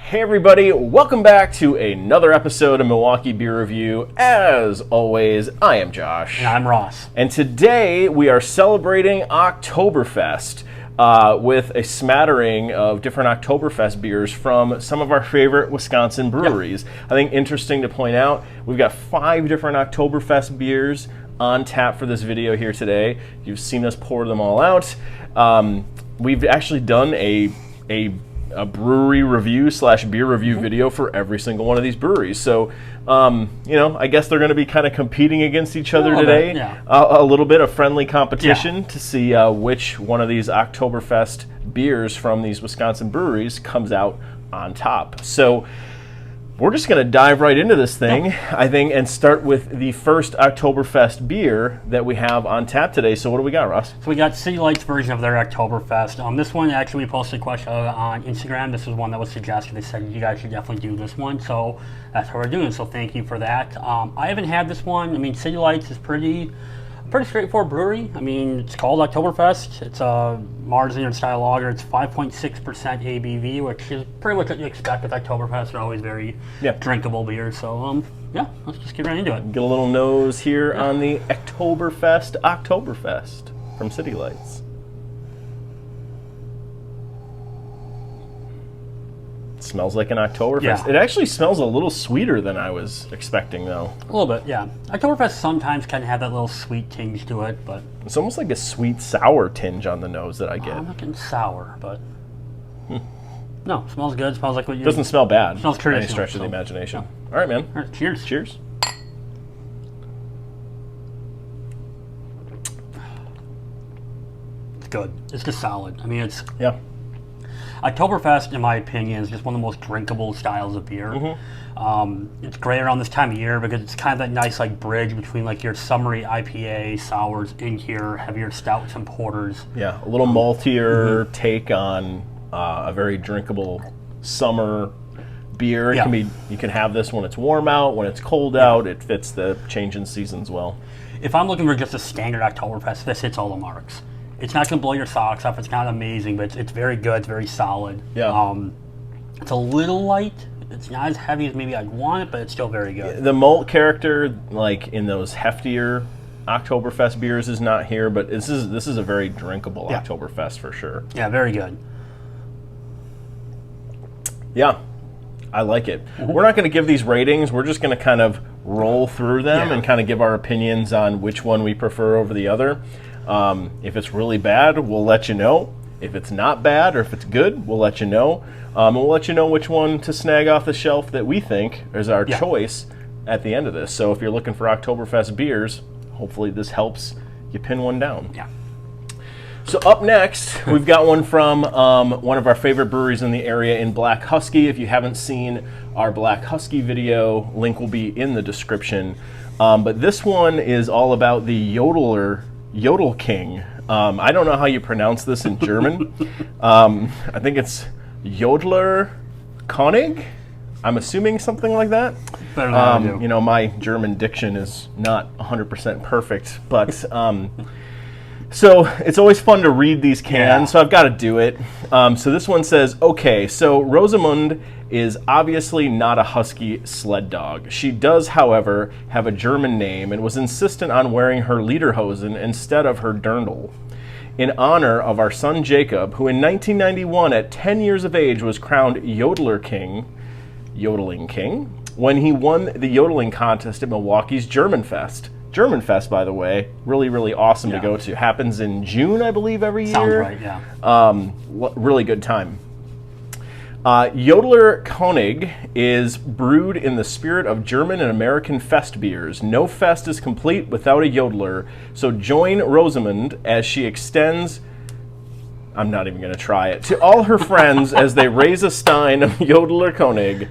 Hey everybody, welcome back to another episode of Milwaukee Beer Review. As always, I am Josh. And I'm Ross. And today we are celebrating Oktoberfest with a smattering of different Oktoberfest beers from some of our favorite Wisconsin breweries. Yep. I think interesting to point out, we've got 5 different Oktoberfest beers on tap for this video here today. You've seen us pour them all out. We've actually done a brewery review / beer review video for every single one of these breweries. So, I guess they're going to be kind of competing against each other today. Yeah. A little bit of friendly competition to see which one of these Oktoberfest beers from these Wisconsin breweries comes out on top. So, we're just going to dive right into this thing, I think, and start with the first Oktoberfest beer that we have on tap today. So what do we got, Ross? So we got City Lights version of their Oktoberfest. This one, actually, we posted a question on Instagram. This is one that was suggested. They said you guys should definitely do this one. So that's what we're doing. So thank you for that. I haven't had this one. I mean, City Lights is pretty straightforward brewery. I mean, it's called Oktoberfest. It's a Marzian style lager. It's 5.6% ABV, which is pretty much what you expect with Oktoberfest. They're always very drinkable beers. So, let's just get right into it. Get a little nose here on the Oktoberfest from City Lights. Smells like an Oktoberfest. Yeah. It actually smells a little sweeter than I was expecting, though. A little bit, yeah. Oktoberfest sometimes can have that little sweet tinge to it, but it's almost like a sweet sour tinge on the nose that I get. I'm looking sour, but no, smells good. Smells like what you. Doesn't smell bad. Smells traditional. Any stretch of the imagination. All right, man. All right, cheers. Cheers. It's good. It's just solid. I mean, it's Oktoberfest, in my opinion, is just one of the most drinkable styles of beer. Mm-hmm. It's great around this time of year because it's kind of that nice bridge between your summery IPA, sours, in here, heavier stouts and porters. Yeah, a little maltier take on a very drinkable summer beer. It can be. You can have this when it's warm out, when it's cold out. It fits the change in seasons well. If I'm looking for just a standard Oktoberfest, this hits all the marks. It's not going to blow your socks off. It's not amazing, but it's very good. It's very solid. Yeah. It's a little light. It's not as heavy as maybe I'd want it, but it's still very good. The malt character, in those heftier Oktoberfest beers, is not here, but this is a very drinkable Oktoberfest for sure. Yeah, very good. Yeah, I like it. Mm-hmm. We're not going to give these ratings. We're just going to kind of roll through them and kind of give our opinions on which one we prefer over the other. If it's really bad, we'll let you know. If it's not bad or if it's good, we'll let you know. And we'll let you know which one to snag off the shelf that we think is our choice at the end of this. So if you're looking for Oktoberfest beers, hopefully this helps you pin one down. Yeah. So up next, we've got one from one of our favorite breweries in the area in Black Husky. If you haven't seen our Black Husky video, link will be in the description. But this one is all about the Yodel King. I don't know how you pronounce this in German. I think it's Jodler König. I'm assuming something like that. Better than I do. My German diction is not 100% perfect, but so it's always fun to read these cans, so I've got to do it. So this one says, okay, so Rosamund is obviously not a husky sled dog. She does, however, have a German name and was insistent on wearing her lederhosen instead of her dirndl. In honor of our son Jacob, who in 1991 at 10 years of age was crowned Yodeling King, when he won the yodeling contest at Milwaukee's Germanfest. Germanfest, by the way, really, really awesome to go to. Happens in June, I believe, every year. Sounds right, yeah. Really good time. Jodler König is brewed in the spirit of German and American fest beers. No fest is complete without a Jodler, so join Rosamund as she extends, I'm not even going to try it, to all her friends as they raise a stein of Jodler König.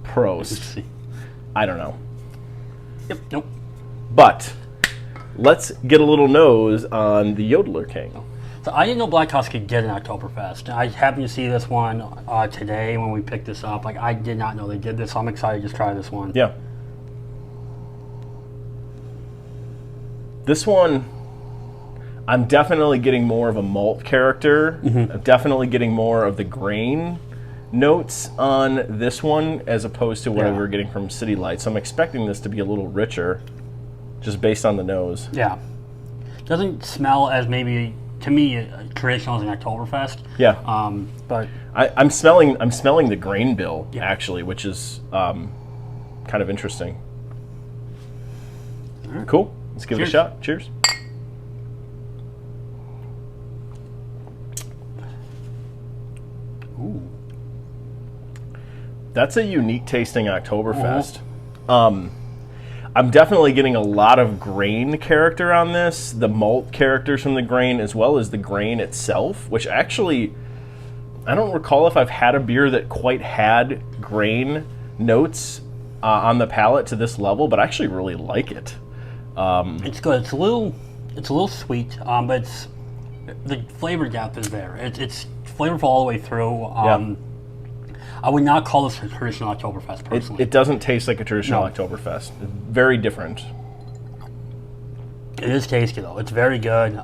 Prost. I don't know. Yep, nope. But let's get a little nose on the Jodler King. So I didn't know Black Husky did an Oktoberfest. I happened to see this one today when we picked this up. I did not know they did this, so I'm excited to just try this one. Yeah. This one, I'm definitely getting more of a malt character. Mm-hmm. I'm definitely getting more of the grain notes on this one as opposed to what Yeah. we were getting from City Lights. So I'm expecting this to be a little richer, just based on the nose. Yeah. Doesn't smell as maybe, to me, traditional as an Oktoberfest. Yeah. But I'm smelling the grain bill, Yeah. actually, which is kind of interesting. Cool. Let's give it a Cheers. shot. Cheers. ooh, That's a unique tasting Oktoberfest. I'm definitely getting a lot of grain character on this, the malt characters from the grain, as well as the grain itself, which actually, I don't recall if I've had a beer that quite had grain notes on the palate to this level, but I actually really like it. it's good. It's a little sweet, but the flavor depth is there. It's flavorful all the way through. I would not call this a traditional Oktoberfest personally. It doesn't taste like a traditional No. Oktoberfest. It's very different. It is tasty though. It's very good.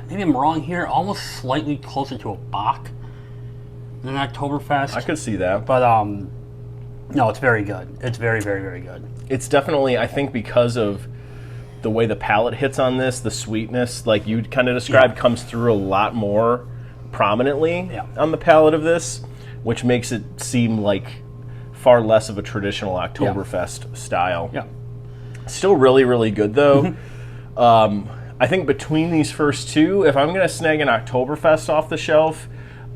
Maybe I'm wrong here. Almost slightly closer to a Bock than an Oktoberfest. I could see that. But no, it's very good. It's very, very, very good. It's definitely, I think, because of the way the palate hits on this, the sweetness, like you kind of described, Yeah. comes through a lot more prominently Yeah. on the palate of this, which makes it seem like far less of a traditional Oktoberfest style. Yeah. Still really, really good, though. I think between these first two, if I'm going to snag an Oktoberfest off the shelf,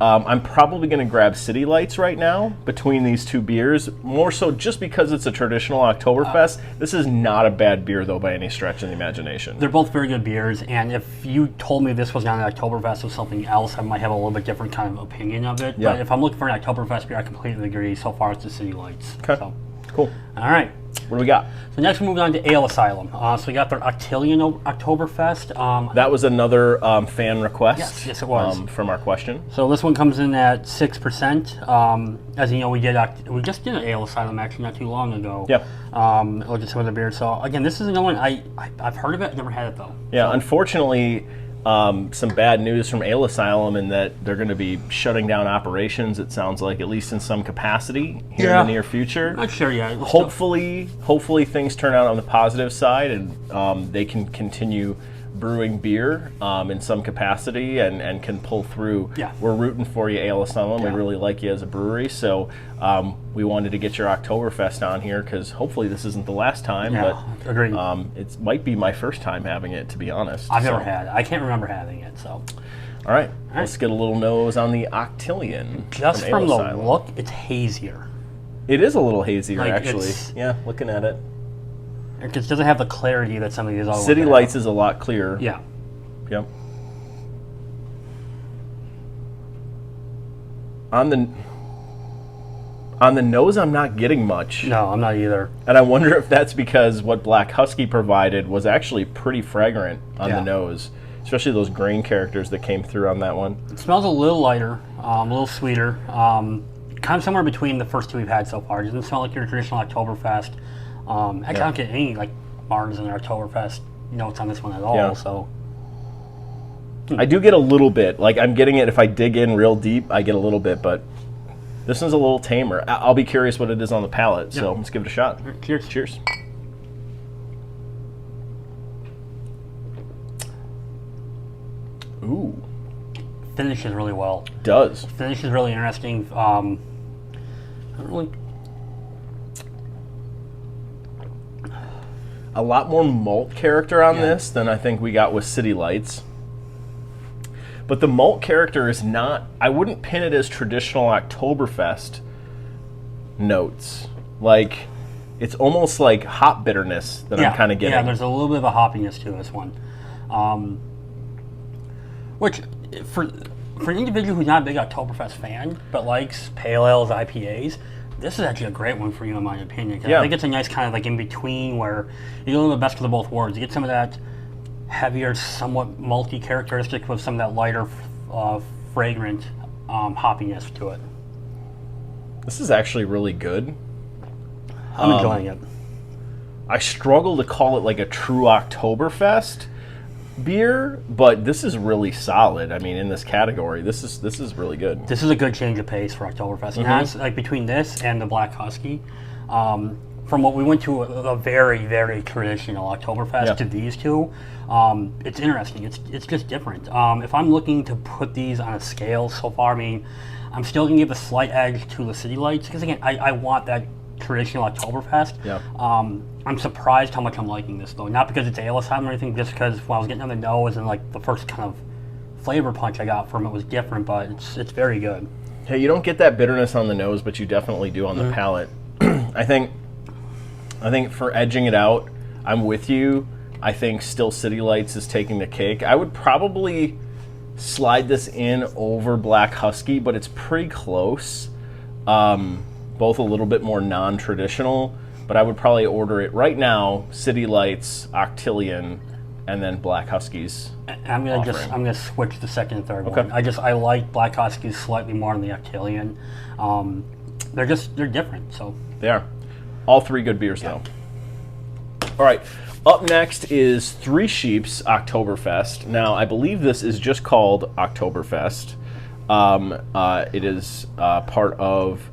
I'm probably going to grab City Lights right now between these two beers. More so just because it's a traditional Oktoberfest. This is not a bad beer, though, by any stretch of the imagination. They're both very good beers, and if you told me this was not an Oktoberfest or something else, I might have a little bit different kind of opinion of it. Yeah. But if I'm looking for an Oktoberfest beer, I completely agree. So far, it's the City Lights. Okay. So, Cool. all right. What do we got? So next, we're moving on to Ale Asylum. So we got their Octillion Oktoberfest. That was another fan request. Yes, it was. From our question. So this one comes in at 6%. As you know, we just did an Ale Asylum actually not too long ago. Yeah. Looked at some of the beers. So again, this is another one I've heard of it, never had it though. Yeah, So, unfortunately, some bad news from Ale Asylum in that they're going to be shutting down operations, it sounds like, at least in some capacity here in Yeah. the near future. not sure yet. We're Hopefully things turn out on the positive side and they can continue brewing beer in some capacity and can pull through. Yeah. We're rooting for you, Ale Asylum. Yeah. We really like you as a brewery, so we wanted to get your Oktoberfest on here because hopefully this isn't the last time, Yeah, agreed. but it might be my first time having it, to be honest. I've never So, had it. I can't remember having it. So all right, let's get a little nose on the Octillion. just Ale from the Asylum. look, it's hazier. It is a little hazier, Like, actually. it's- Yeah, looking at it. It just doesn't have the clarity that some of these other ones City have. Lights is a lot clearer. Yeah. Yep. On the nose, I'm not getting much. No, I'm not either. And I wonder if that's because what Black Husky provided was actually pretty fragrant on Yeah. the nose, especially those grain characters that came through on that one. It smells a little lighter, a little sweeter, kind of somewhere between the first two we've had so far. It doesn't smell like your traditional Oktoberfest. Actually, I don't get any like Martins and Oktoberfest notes on this one at all. Yeah. So I do get a little bit. Like, I'm getting it if I dig in real deep, I get a little bit, but this one's a little tamer. I'll be curious what it is on the palate, so let's give it a shot. cheers. Cheers. Ooh, Finishes really well. does. Finish is really interesting. I don't really. A lot more malt character on Yeah. this than I think we got with City Lights. But the malt character is not, I wouldn't pin it as traditional Oktoberfest notes. Like, it's almost like hop bitterness that I'm kind of getting. Yeah, there's a little bit of a hoppiness to this one. Which, for an individual who's not a big Oktoberfest fan, but likes pale ales, IPAs, this is actually a great one for you, in my opinion. 'Cause Yeah. I think it's a nice kind of like in between where you get a little bit best of both worlds. You get some of that heavier, somewhat malty characteristic with some of that lighter, fragrant hoppiness to it. This is actually really good. I'm enjoying it. I struggle to call it like a true Oktoberfest, beer, but this is really solid. I mean, in this category, this is really good. This is a good change of pace for Oktoberfest. And that's, like, between this and the Black Husky, from what we went to a very, very traditional Oktoberfest to these two, it's interesting. It's just different. If I'm looking to put these on a scale so far, I mean, I'm still going to give a slight edge to the City Lights because, again, I want that traditional Oktoberfest. Yeah. I'm surprised how much I'm liking this, though. Not because it's Asylum or anything, just because when I was getting on the nose and, like, the first kind of flavor punch I got from it was different, but it's very good. Hey, you don't get that bitterness on the nose, but you definitely do on the palate. I think for edging it out, I'm with you. I think still City Lights is taking the cake. I would probably slide this in over Black Husky, but it's pretty close. Both a little bit more non-traditional, but I would probably order it right now, City Lights, Octillion, and then Black Huskies. I'm gonna switch the second and third one. I like Black Huskies slightly more than the Octillion. They're different, so. They are. All three good beers, though. All right. Up next is Three Sheeps Oktoberfest. Now, I believe this is just called Oktoberfest. It is part of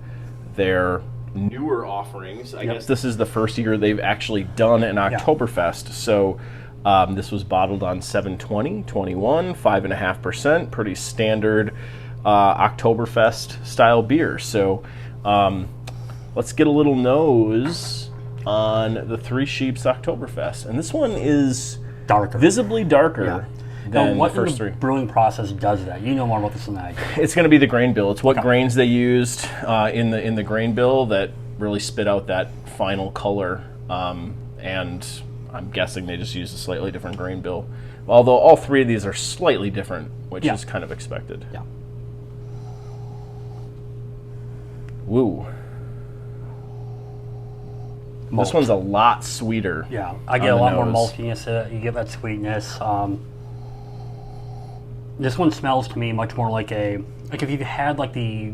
their newer offerings. I guess this is the first year they've actually done an Oktoberfest. So this was bottled on 7/20/21, 5.5%. Pretty standard Oktoberfest style beer. So let's get a little nose on the Three Sheeps Oktoberfest. And this one is darker, visibly darker than what the first in the three. brewing process does that? You know more about this than I do. It's going to be the grain bill. It's what grains they used in the grain bill that really spit out that final color. And I'm guessing they just used a slightly different grain bill. Although all three of these are slightly different, which is kind of expected. Yeah. Woo. Malt. This one's a lot sweeter. Yeah, I get a lot more nose. maltiness. You get that sweetness. This one smells to me much more like if you've had like the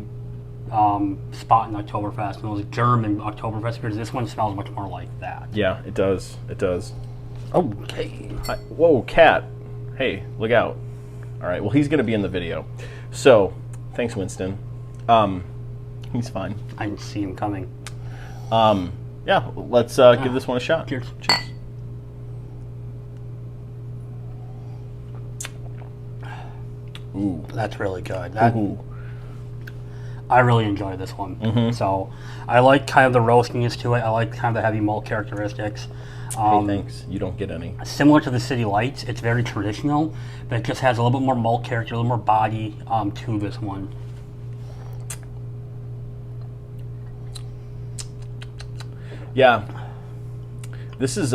spot in Oktoberfest and those German Oktoberfest beers, this one smells much more like that. Yeah, it does. It does. Okay. Whoa, cat. Hey, look out. All right, well, he's going to be in the video. So, thanks, Winston. He's fine. I didn't see him coming. Yeah, let's give this one a shot. Cheers. Cheers. Ooh. That's really good. Ooh. I really enjoy this one. So I like kind of the roastiness to it. I like kind of the heavy malt characteristics. Hey, thanks. You don't get any. Similar to the City Lights, it's very traditional, but it just has a little bit more malt character, a little more body to this one. Yeah. This is,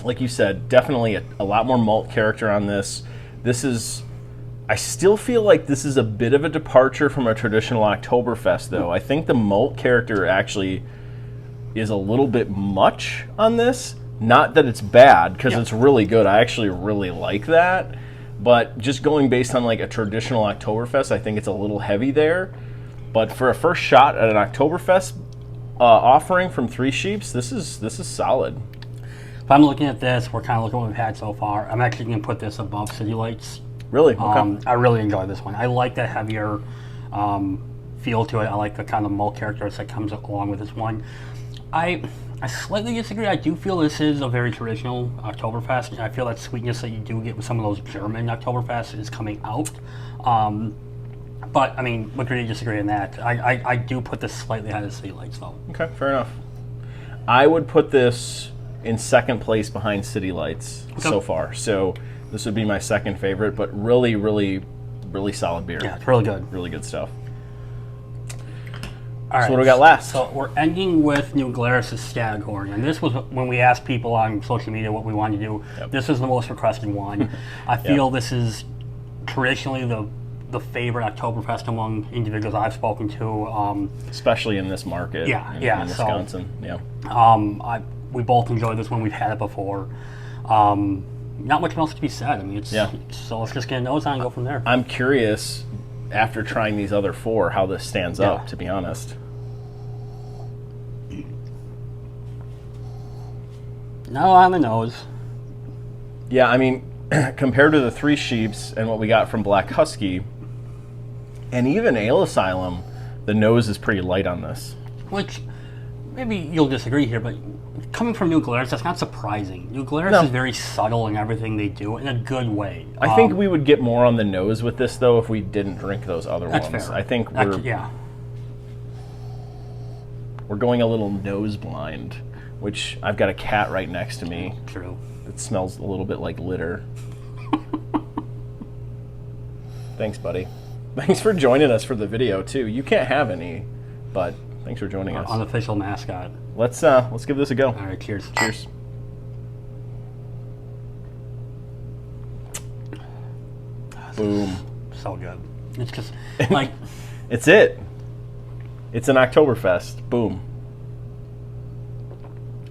like you said, definitely a lot more malt character on this. This is, I still feel like this is a bit of a departure from a traditional Oktoberfest, though. I think the malt character actually is a little bit much on this. Not that it's bad, because it's really good. I actually really like that. But just going based on like a traditional Oktoberfest, I think it's a little heavy there. But for a first shot at an Oktoberfest offering from Three Sheeps, this is solid. If I'm looking at this, we're kind of looking at what we've had so far. I'm actually going to put this above City Lights. Really? Okay. I really enjoy this one. I like that heavier feel to it. I like the kind of malt character that comes along with this one. I slightly disagree. I do feel this is a very traditional Oktoberfest, and I feel that sweetness that you do get with some of those German Oktoberfest is coming out. But, I mean, we agree to disagree on that. I do put this slightly ahead of City Lights, though. Okay, fair enough. I would put this in second place behind City Lights so far. So this would be my second favorite, but really, really, really solid beer. Yeah, it's really good. Really good stuff. All right, so what do we got last? So we're ending with New Glarus' Staghorn, and this was when we asked people on social media what we wanted to do. Yep. This is the most requested one. I feel this is traditionally the favorite Oktoberfest among individuals I've spoken to. Especially in this market. In Wisconsin. We both enjoyed this one. We've had it before. Not much else to be said. I mean, so let's just get a nose on and go from there. I'm curious, after trying these other four, how this stands up, to be honest. No on the nose. Yeah, I mean, compared to the 3 Sheeps and what we got from Black Husky, and even Ale Asylum, the nose is pretty light on this. Which, maybe you'll disagree here, but coming from New Glarus, that's not surprising. New Glarus No. is very subtle in everything they do in a good way. I think we would get more on the nose with this, though, if we didn't drink those other That's ones. fair. I think we're going a little nose blind, which I've got a cat right next to me. True. It smells a little bit like litter. Thanks, buddy. Thanks for joining us for the video, too. You can't have any, but thanks for joining us. Unofficial mascot. Let's give this a go. All right, cheers. Cheers. Boom. So good. It's just like It's it. It's an Oktoberfest. Boom.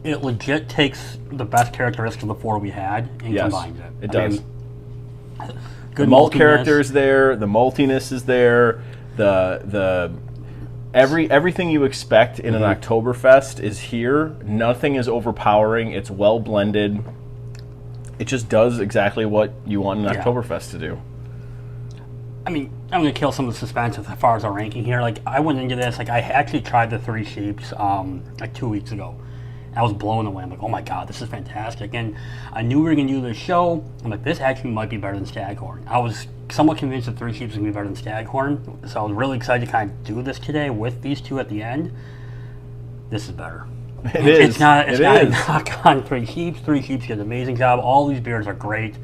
it legit takes the best characteristics of the 4 we had and Yes, combines it. it does. Good The malt maltiness. character is there. The maltiness is there. Everything you expect in an Oktoberfest is here. Nothing is overpowering. It's well blended. It just does exactly what you want an Oktoberfest to do. I mean, I'm going to kill some of the suspense as far as our ranking here. Like, I went into this, like, I actually tried the 3 Sheeps like 2 weeks ago. I was blown away. I'm like, oh my God, this is fantastic. And I knew we were going to do this show. I'm like, this actually might be better than Staghorn. I was somewhat convinced that 3 Sheeps was going to be better than Staghorn. So I was really excited to kind of do this today with these 2 at the end. This is better. It's not a knock on 3 Sheeps. 3 Sheeps did an amazing job. All these beers are great.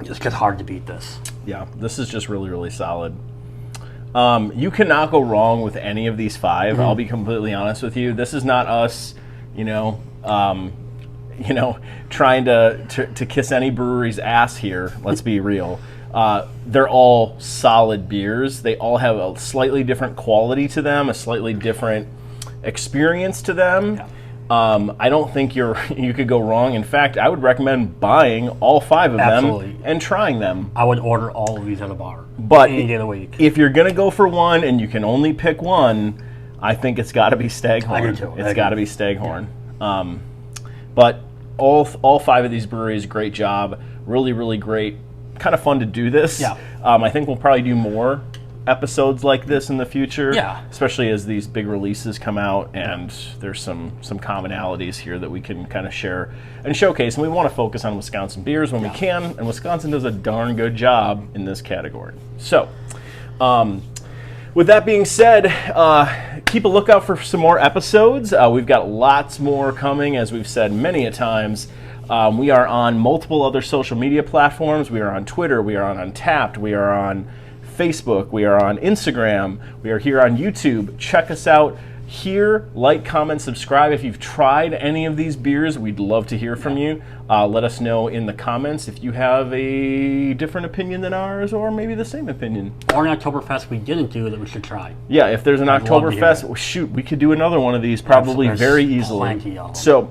It's just hard to beat this. Yeah, this is just really, really solid. You cannot go wrong with any of these 5. I'll be completely honest with you. This is not us, trying to kiss any brewery's ass here. Let's be real. They're all solid beers. They all have a slightly different quality to them, a slightly different experience to them. Yeah. I don't think you could go wrong. In fact, I would recommend buying all 5 of Absolutely. them and trying them. I would order all of these at a bar. But any day of the week. If you're going to go for one and you can only pick one, I think it's got to be Staghorn. I do too. It's got to be Staghorn. But all 5 of these breweries, great job. Really, really great. Kind of fun to do this. Yeah. I think we'll probably do more episodes like this in the future. Yeah. Especially as these big releases come out and there's some commonalities here that we can kind of share and showcase. And we want to focus on Wisconsin beers when we can. And Wisconsin does a darn good job in this category. So, with that being said, keep a lookout for some more episodes. We've got lots more coming, as we've said many a times. We are on multiple other social media platforms. We are on Twitter. We are on Untappd. We are on Facebook. We are on Instagram. We are here on YouTube. Check us out here. Like, comment, subscribe. If you've tried any of these beers, we'd love to hear from you. Let us know in the comments if you have a different opinion than ours or maybe the same opinion. Or an Oktoberfest we didn't do that we should try. Yeah, if there's an I'd love to hear Oktoberfest, well, shoot, we could do another one of these probably There's very easily. plenty of them. So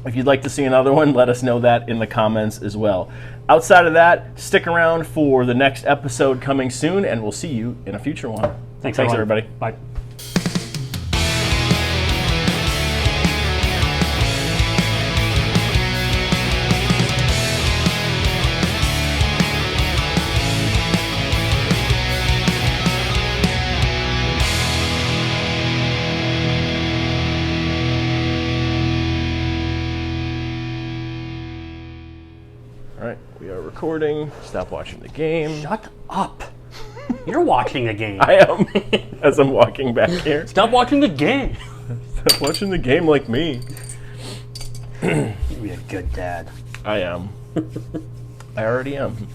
if you'd like to see another one, let us know that in the comments as well. Outside of that, stick around for the next episode coming soon, and we'll see you in a future one. Thanks everybody. Bye. All right, we are recording. Stop watching the game. Shut up. You're watching the game. I am, as I'm walking back here. Stop watching the game. Stop watching the game like me. You'd be a good dad. I am. I already am.